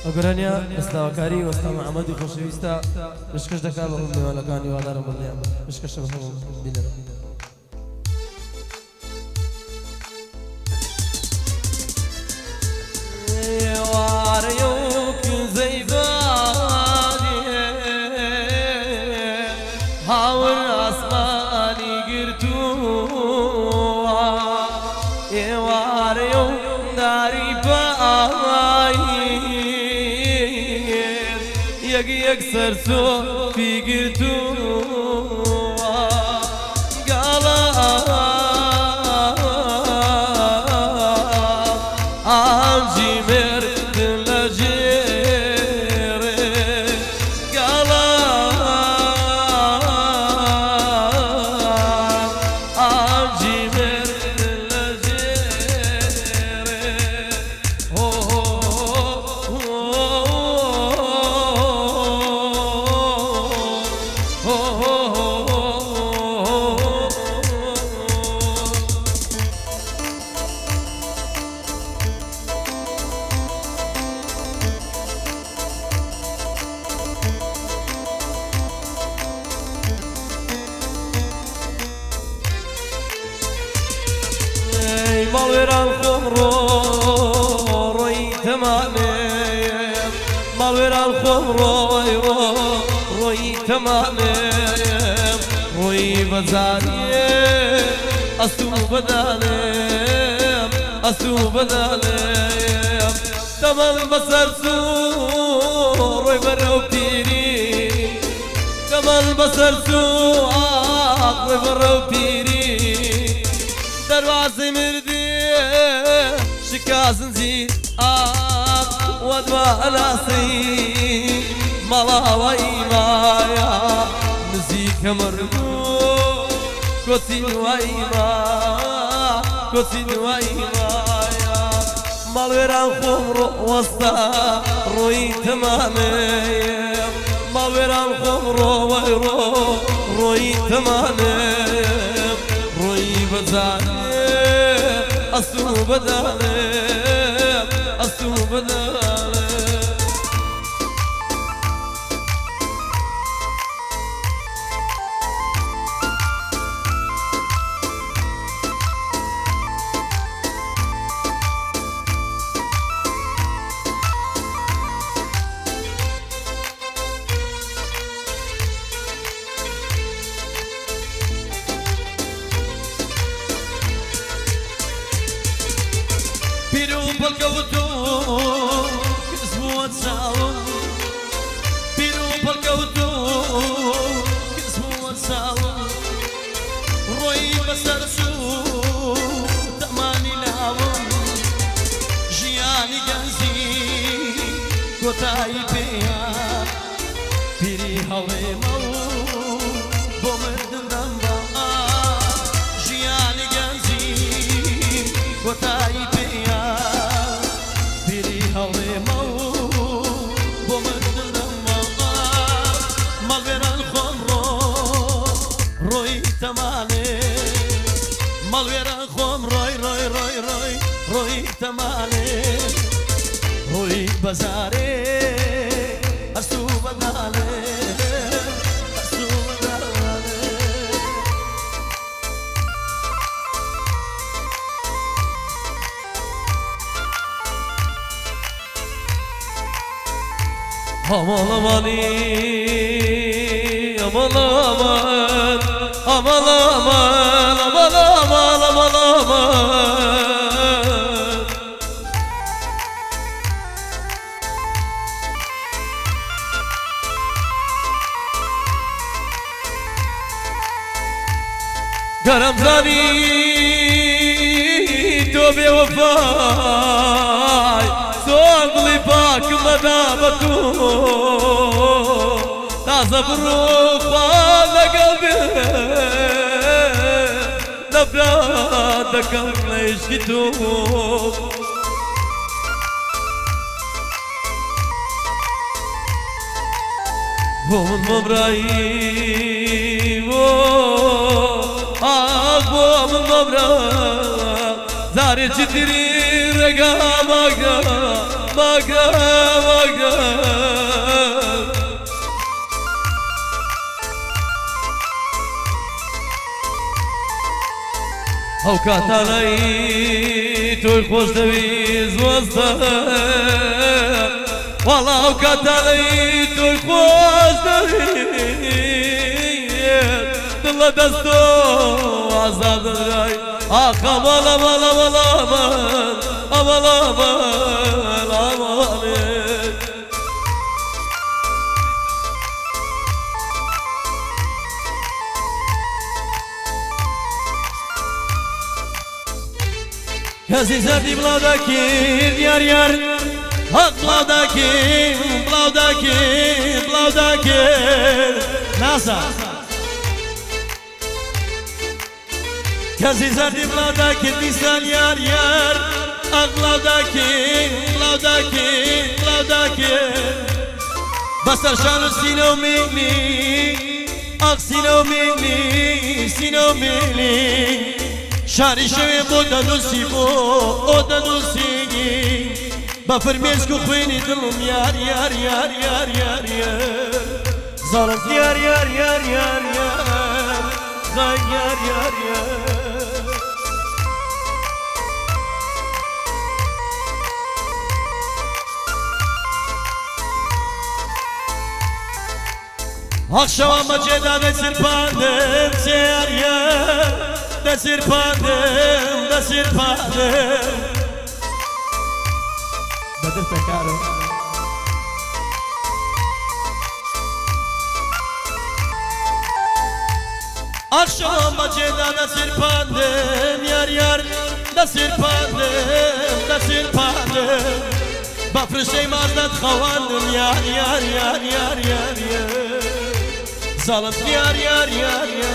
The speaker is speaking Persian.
ئەگەرانیا ئێستاوەکاری وەستا محەممەدی خۆشەویستە پشکەش دەکا بە هەموو میوانەکانی وادارم بڵێم پشکەشە بە هەموو بینەرە هاور ئاسمانی گرتووە ئێوارەیە و داری بەئاین یەک یەک سەرسۆفی گرتووە گاڵا ئامجی مردن لە جێرێ گاڵا ئامجی مردن لە جێرێ ماڵوێران خۆم ڕۆی تەمامێم ماڵوێران خۆم ڕۆی تەمامێم ڕۆی بەزاریێ ئەستوو بەدانێم ئەستوو بەدانێم دەمەڵ بەسەر سوو ڕۆی بەرەو پیری دەمەڵ بەسەر سوو ڕۆی بەرەو پیری دروازه مردی شکاز زنجیر ودوا الاسی مالا و ایمایا نزیک مردو کتین و ایما کتین و ایمایا مالویران خوم رو وستا روی تمامیم مالویران خوم روی تمامیم روی بزانیم أستو بدالم أستو بدالم Piru palkautu kismuat saum Piru palkautu kismuat saum Roi basar su tamani lawum Jiani ganzi kotai peya Piri hawe mau bomerdun damba Jiani ganzi kotai peya مالویران خوم روی تماله روی بازاره استو بداله استو بداله aman amani aman aman aman aman aman aman aman aman Garam zani to bewafai Sogli pak madabatu Tazabru fala qalbi Nafradaka leşkitu Bom Ibrahim Bom Ibrahim Zare çitiri rega magra magra magra ئەو کاتانەی تۆی خۆش دەوی زوەستە وەڵا ئەو کاتانەی تۆی خۆش دەوی دڵە دەست تۆ ئازاد دەدرای ئاخە بەڵە بەڵە بەڵە ئەوەڵە بەڵە کەسی زەردی بڵاو دەکرد یار یار هەق بڵاو دەکرد بڵاو دەکرد بڵاو دەکرد ناسا کەسی زەردی بڵاو دەکرد دیسان یار یار هەق بڵاو دەکرد بڵاو دەکرد بڵاو دەکرد بەسەر شان و سینە و میلی ئەخ سینە و میلی سینە و میلی شاری شوی بۆ دەنووسی بۆ ئۆ دەنووسیگی بە فرمێسک و خوێنی دڵم یار یار یار یار یار یار زاڵم یار یار یار یار یار خای یار یار یار ئاخشەوە مەجێدا دەسرپاندم سێر یار دەسرپاندم دەسرپاندم بەدر پێکارم ئاخشەوە مەجێدا دەسرپاندم یار یار دەسرپاندم دەسرپاندم بە فرشتەی مازدەت خەواندم یار یار یار یار یار یار زاڵم یار یار یار یار